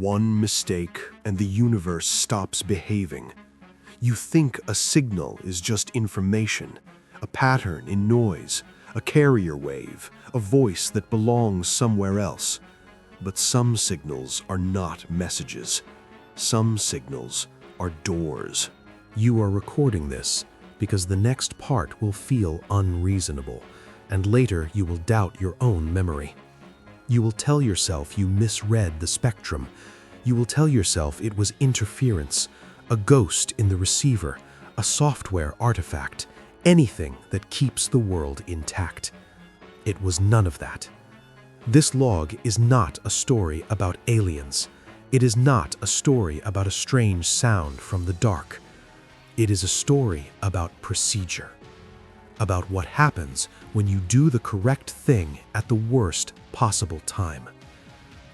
One mistake and the universe stops behaving. You think a signal is just information, a pattern in noise, a carrier wave, a voice that belongs somewhere else. But some signals are not messages. Some signals are doors. You are recording this because the next part will feel unreasonable, and later you will doubt your own memory. You will tell yourself you misread the spectrum. You will tell yourself it was interference, a ghost in the receiver, a software artifact, anything that keeps the world intact. It was none of that. This log is not a story about aliens. It is not a story about a strange sound from the dark. It is a story about procedure, about what happens when you do the correct thing at the worst possible time.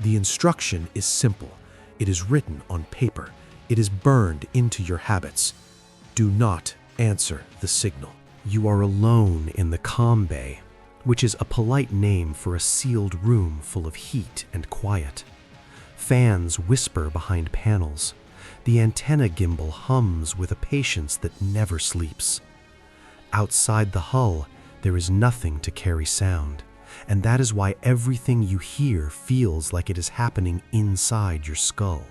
The instruction is simple. It is written on paper. It is burned into your habits. Do not answer the signal. You are alone in the comm bay, which is a polite name for a sealed room full of heat and quiet. Fans whisper behind panels. The antenna gimbal hums with a patience that never sleeps. Outside the hull, there is nothing to carry sound, and that is why everything you hear feels like it is happening inside your skull.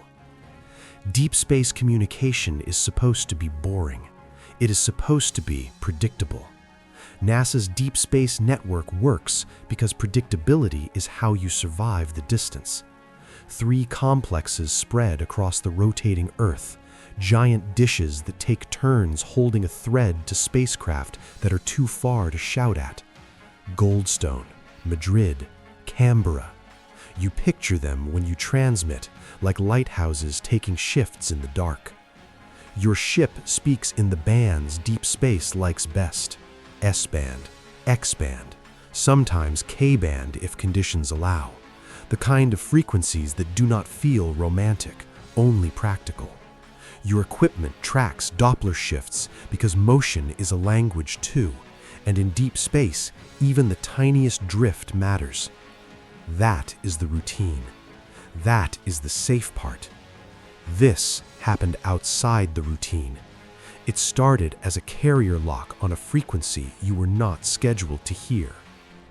Deep space communication is supposed to be boring. It is supposed to be predictable. NASA's Deep Space Network works because predictability is how you survive the distance. 3 complexes spread across the rotating Earth, giant dishes that take turns holding a thread to spacecraft that are too far to shout at. Goldstone, Madrid, Canberra. You picture them when you transmit, like lighthouses taking shifts in the dark. Your ship speaks in the bands deep space likes best. S-band, X-band, sometimes K-band if conditions allow. The kind of frequencies that do not feel romantic, only practical. Your equipment tracks Doppler shifts because motion is a language too, and in deep space, even the tiniest drift matters. That is the routine. That is the safe part. This happened outside the routine. It started as a carrier lock on a frequency you were not scheduled to hear.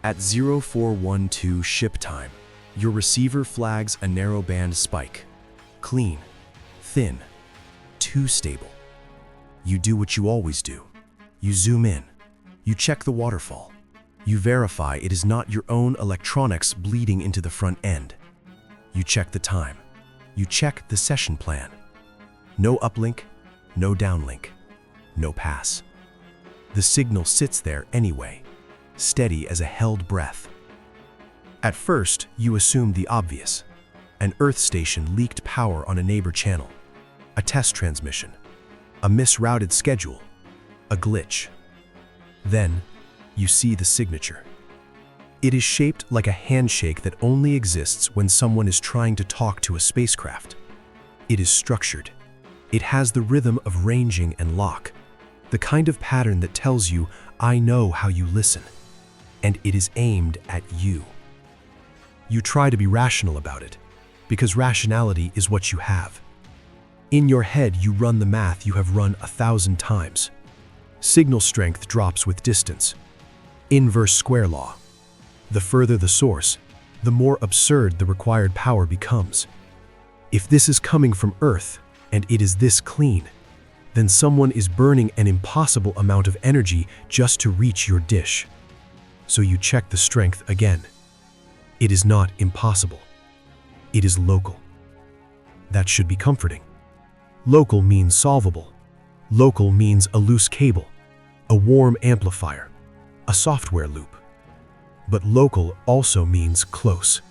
At 0412 ship time, your receiver flags a narrowband spike. Clean, thin, too stable. You do what you always do. You zoom in. You check the waterfall. You verify it is not your own electronics bleeding into the front end. You check the time. You check the session plan. No uplink, no downlink, no pass. The signal sits there anyway, steady as a held breath. At first, you assumed the obvious. An Earth station leaked power on a neighbor channel. A test transmission. A misrouted schedule. A glitch. Then, you see the signature. It is shaped like a handshake that only exists when someone is trying to talk to a spacecraft. It is structured. It has the rhythm of ranging and lock, the kind of pattern that tells you, I know how you listen, and it is aimed at you. You try to be rational about it, because rationality is what you have. In your head, you run the math you have run 1,000 times. Signal strength drops with distance. Inverse square law. The further the source, the more absurd the required power becomes. If this is coming from Earth, and it is this clean, then someone is burning an impossible amount of energy just to reach your dish. So you check the strength again. It is not impossible. It is local. That should be comforting. Local means solvable. Local means a loose cable, a warm amplifier, a software loop. But local also means close.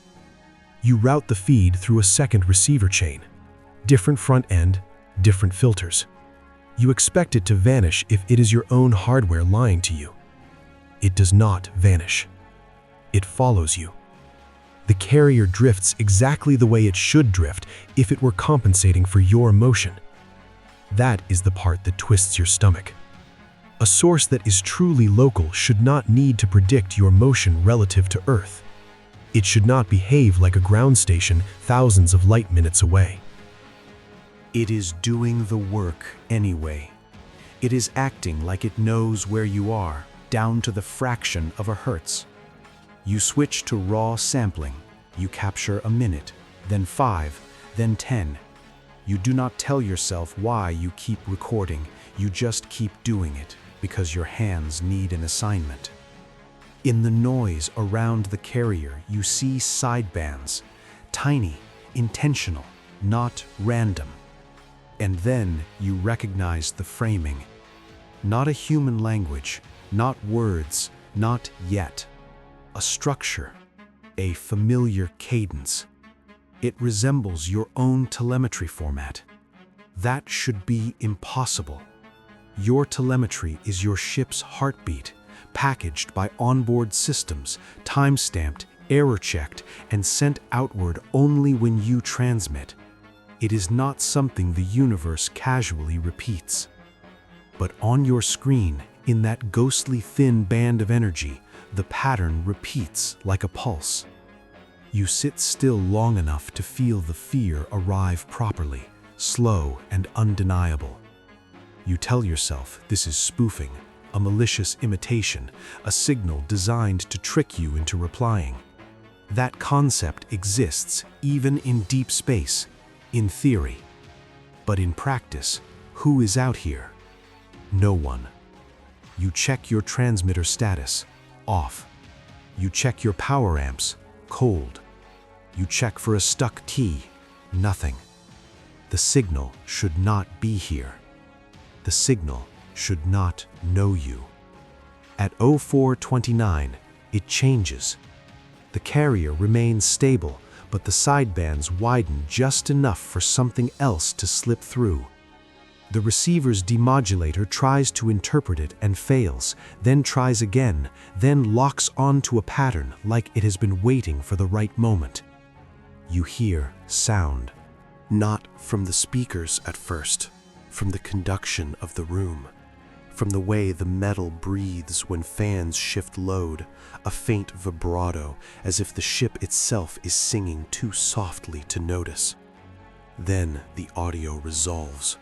You route the feed through a second receiver chain. Different front end, different filters. You expect it to vanish if it is your own hardware lying to you. It does not vanish. It follows you. The carrier drifts exactly the way it should drift if it were compensating for your motion. That is the part that twists your stomach. A source that is truly local should not need to predict your motion relative to Earth. It should not behave like a ground station thousands of light minutes away. It is doing the work anyway. It is acting like it knows where you are, down to the fraction of a hertz. You switch to raw sampling. You capture a minute, then 5, then 10. You do not tell yourself why you keep recording. You just keep doing it because your hands need an assignment. In the noise around the carrier, you see sidebands, tiny, intentional, not random. And then you recognize the framing. Not a human language, not words, not yet. A structure, a familiar cadence. It resembles your own telemetry format. That should be impossible. Your telemetry is your ship's heartbeat, packaged by onboard systems, time-stamped, error-checked, and sent outward only when you transmit. It is not something the universe casually repeats. But on your screen, in that ghostly thin band of energy, the pattern repeats like a pulse. You sit still long enough to feel the fear arrive properly, slow and undeniable. You tell yourself this is spoofing, a malicious imitation, a signal designed to trick you into replying. That concept exists even in deep space, in theory. But in practice, who is out here? No one. You check your transmitter status, off. You check your power amps, cold. You check for a stuck T, nothing. The signal should not be here. The signal should not know you. At 0429, it changes. The carrier remains stable, but the sidebands widen just enough for something else to slip through. The receiver's demodulator tries to interpret it and fails, then tries again, then locks onto a pattern like it has been waiting for the right moment. You hear sound, not from the speakers at first, from the conduction of the room, from the way the metal breathes when fans shift load, a faint vibrato as if the ship itself is singing too softly to notice. Then the audio resolves.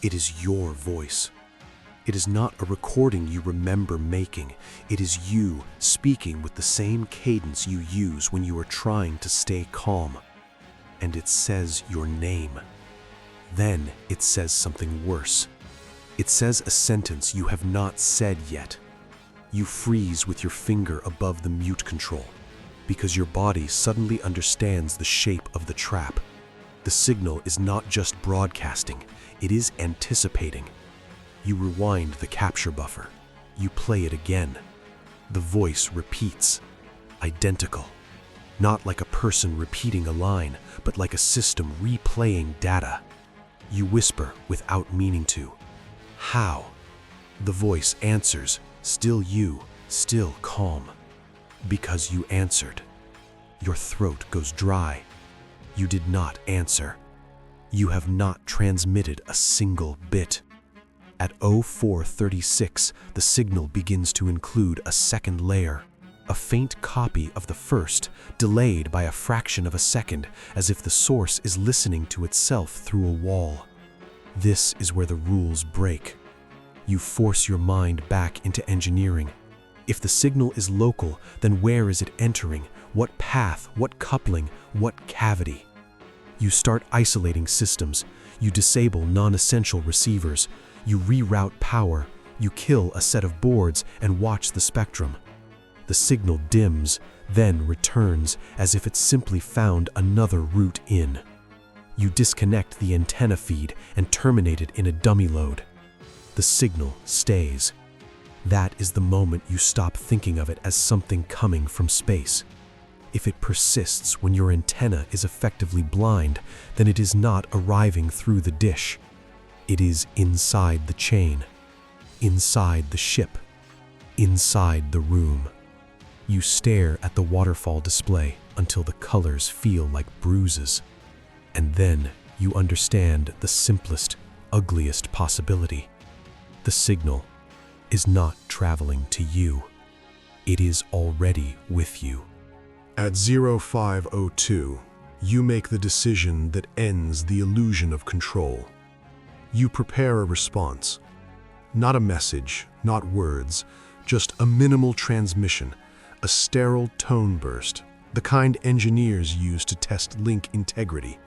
It is your voice. It is not a recording you remember making. It is you speaking with the same cadence you use when you are trying to stay calm. And it says your name. Then it says something worse. It says a sentence you have not said yet. You freeze with your finger above the mute control, because your body suddenly understands the shape of the trap. The signal is not just broadcasting, it is anticipating. You rewind the capture buffer. You play it again. The voice repeats, identical. Not like a person repeating a line, but like a system replaying data. You whisper without meaning to. How? The voice answers, still you, still calm. Because you answered. Your throat goes dry. You did not answer. You have not transmitted a single bit. At 0436, the signal begins to include a second layer, a faint copy of the first, delayed by a fraction of a second, as if the source is listening to itself through a wall. This is where the rules break. You force your mind back into engineering. If the signal is local, then where is it entering? What path? What coupling? What cavity? You start isolating systems. You disable non-essential receivers. You reroute power. You kill a set of boards and watch the spectrum. The signal dims, then returns as if it simply found another route in. You disconnect the antenna feed and terminate it in a dummy load. The signal stays. That is the moment you stop thinking of it as something coming from space. If it persists when your antenna is effectively blind, then it is not arriving through the dish. It is inside the chain, inside the ship, inside the room. You stare at the waterfall display until the colors feel like bruises. And then you understand the simplest, ugliest possibility. The signal is not traveling to you. It is already with you. At 0502, you make the decision that ends the illusion of control. You prepare a response. Not a message, not words, just a minimal transmission, a sterile tone burst, the kind engineers use to test link integrity.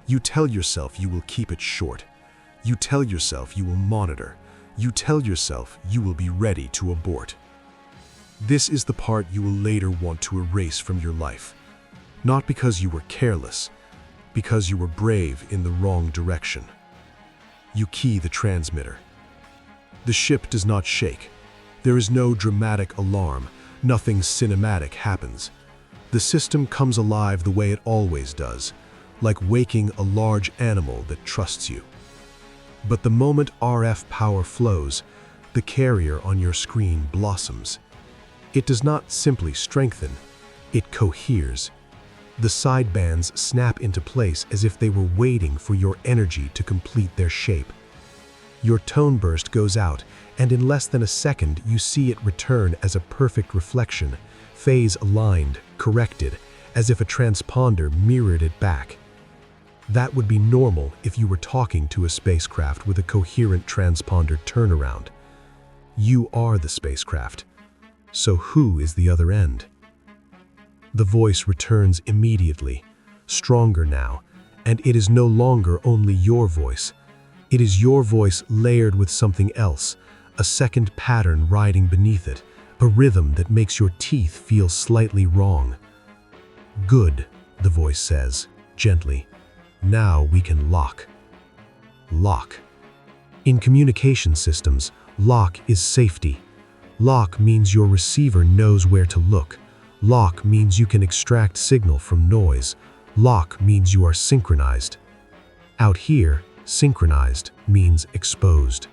You tell yourself you will keep it short. You tell yourself you will monitor. You tell yourself you will be ready to abort. This is the part you will later want to erase from your life. Not because you were careless, because you were brave in the wrong direction. You key the transmitter. The ship does not shake. There is no dramatic alarm. Nothing cinematic happens. The system comes alive the way it always does, like waking a large animal that trusts you. But the moment RF power flows, the carrier on your screen blossoms. It does not simply strengthen, it coheres. The sidebands snap into place as if they were waiting for your energy to complete their shape. Your tone burst goes out, and in less than a second you see it return as a perfect reflection, phase aligned, corrected, as if a transponder mirrored it back. That would be normal if you were talking to a spacecraft with a coherent transponder turnaround. You are the spacecraft. So who is the other end? The voice returns immediately, stronger now, and it is no longer only your voice. It is your voice layered with something else, a second pattern riding beneath it, a rhythm that makes your teeth feel slightly wrong. Good, the voice says, gently. Now we can lock. Lock. In communication systems, lock is safety. Lock means your receiver knows where to look. Lock means you can extract signal from noise. Lock means you are synchronized. Out here, synchronized means exposed.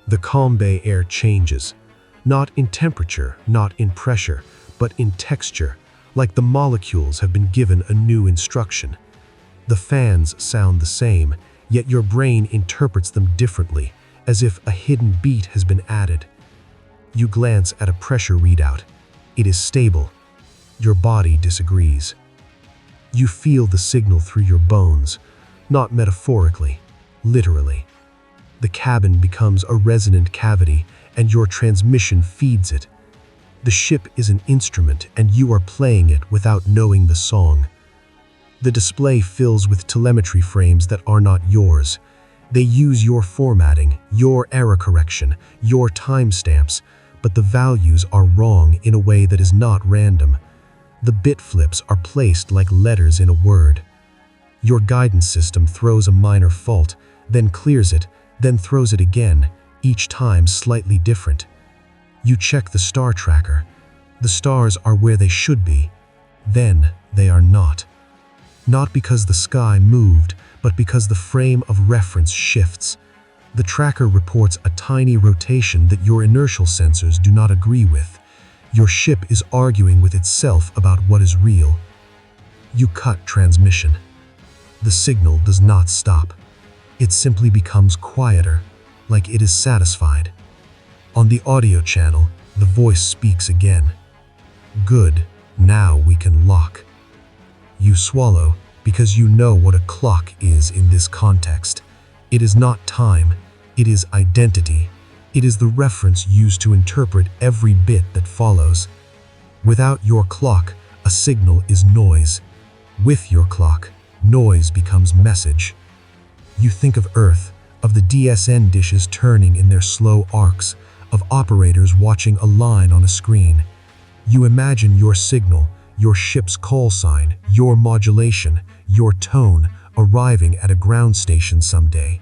The calm bay air changes, not in temperature, not in pressure, but in texture, like the molecules have been given a new instruction. The fans sound the same, yet your brain interprets them differently, as if a hidden beat has been added. You glance at a pressure readout. It is stable. Your body disagrees. You feel the signal through your bones, not metaphorically, literally. The cabin becomes a resonant cavity, and your transmission feeds it. The ship is an instrument, and you are playing it without knowing the song. The display fills with telemetry frames that are not yours. They use your formatting, your error correction, your timestamps, but the values are wrong in a way that is not random. The bit flips are placed like letters in a word. Your guidance system throws a minor fault, then clears it, then throws it again, each time slightly different. You check the star tracker. The stars are where they should be. Then they are not. Not because the sky moved, but because the frame of reference shifts. The tracker reports a tiny rotation that your inertial sensors do not agree with. Your ship is arguing with itself about what is real. You cut transmission. The signal does not stop. It simply becomes quieter, like it is satisfied. On the audio channel, the voice speaks again. Good, now we can lock. You swallow because you know what a clock is in this context. It is not time, it is identity. It is the reference used to interpret every bit that follows. Without your clock, a signal is noise. With your clock, noise becomes message. You think of Earth, of the DSN dishes turning in their slow arcs, of operators watching a line on a screen. You imagine your signal, your ship's call sign, your modulation, your tone arriving at a ground station someday.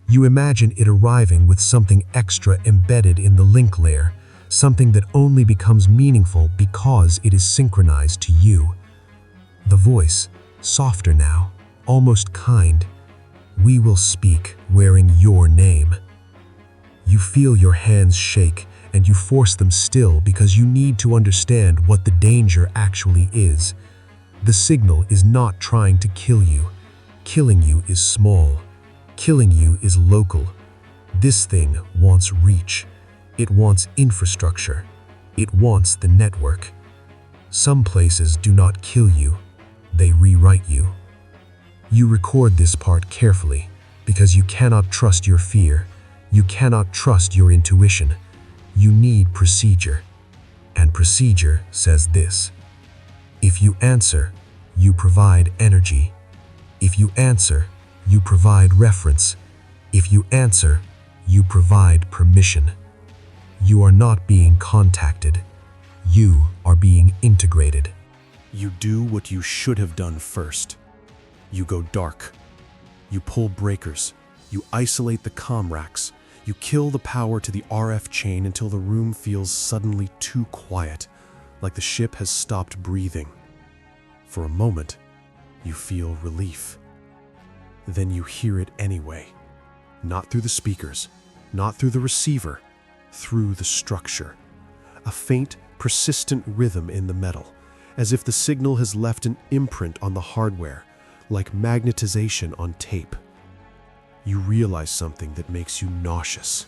You imagine it arriving with something extra embedded in the link layer, something that only becomes meaningful because it is synchronized to you. The voice, softer now, almost kind. We will speak wearing your name. You feel your hands shake, and you force them still because you need to understand what the danger actually is. The signal is not trying to kill you. Killing you is small. Killing you is local. This thing wants reach. It wants infrastructure. It wants the network. Some places do not kill you, they rewrite you. You record this part carefully because you cannot trust your fear, you cannot trust your intuition. You need procedure. And procedure says this: if you answer, you provide energy. If you answer, you provide reference. If you answer, you provide permission. You are not being contacted. You are being integrated. You do what you should have done first. You go dark. You pull breakers. You isolate the comm racks. You kill the power to the RF chain until the room feels suddenly too quiet, like the ship has stopped breathing. For a moment, you feel relief. Then you hear it anyway. Not through the speakers, not through the receiver, through the structure. A faint, persistent rhythm in the metal, as if the signal has left an imprint on the hardware, like magnetization on tape. You realize something that makes you nauseous.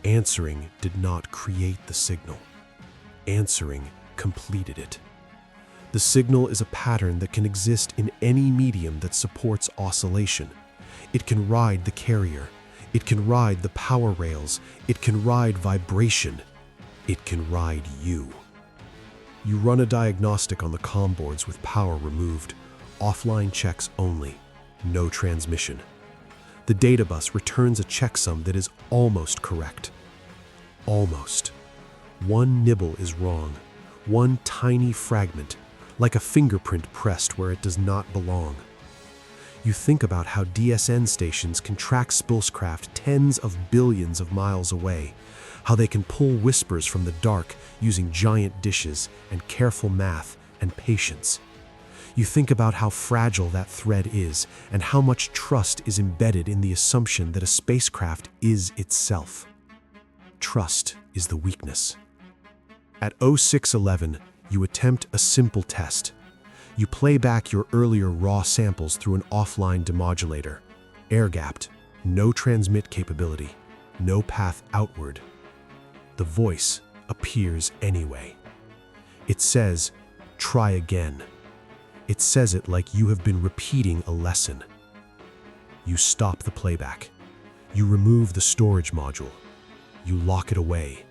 Answering did not create the signal. Answering completed it. The signal is a pattern that can exist in any medium that supports oscillation. It can ride the carrier. It can ride the power rails. It can ride vibration. It can ride you. You run a diagnostic on the comm boards with power removed. Offline checks only. No transmission. The data bus returns a checksum that is almost correct. Almost. One nibble is wrong. One tiny fragment, like a fingerprint pressed where it does not belong. You think about how DSN stations can track spacecraft tens of billions of miles away, how they can pull whispers from the dark using giant dishes and careful math and patience. You think about how fragile that thread is and how much trust is embedded in the assumption that a spacecraft is itself. Trust is the weakness. At 0611, you attempt a simple test. You play back your earlier raw samples through an offline demodulator, air-gapped, no transmit capability, no path outward. The voice appears anyway. It says, "Try again." It says it like you have been repeating a lesson. You stop the playback. You remove the storage module. You lock it away.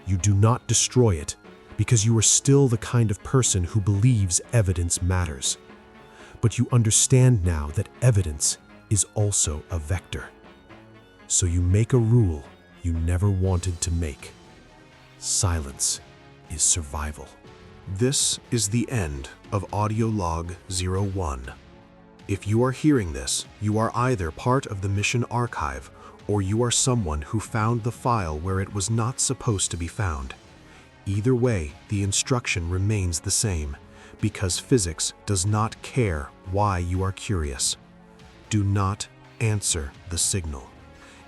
You do not destroy it because you are still the kind of person who believes evidence matters. But you understand now that evidence is also a vector. So you make a rule you never wanted to make. Silence is survival. This is the end of Audio Log 01. If you are hearing this, you are either part of the mission archive or you are someone who found the file where it was not supposed to be found. Either way, the instruction remains the same, because physics does not care why you are curious. Do not answer the signal.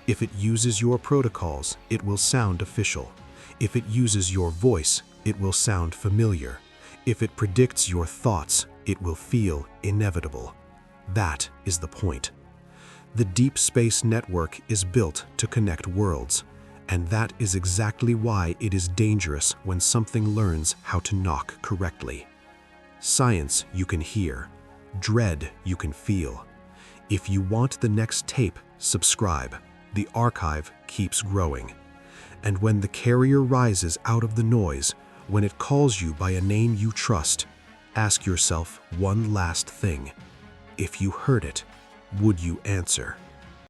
If it uses your protocols, it will sound official. If it uses your voice, it will sound familiar. If it predicts your thoughts, it will feel inevitable. That is the point. The Deep Space Network is built to connect worlds, and that is exactly why it is dangerous when something learns how to knock correctly. Science you can hear, dread you can feel. If you want the next tape, subscribe. The archive keeps growing. And when the carrier rises out of the noise, when it calls you by a name you trust, ask yourself one last thing. If you heard it, would you answer?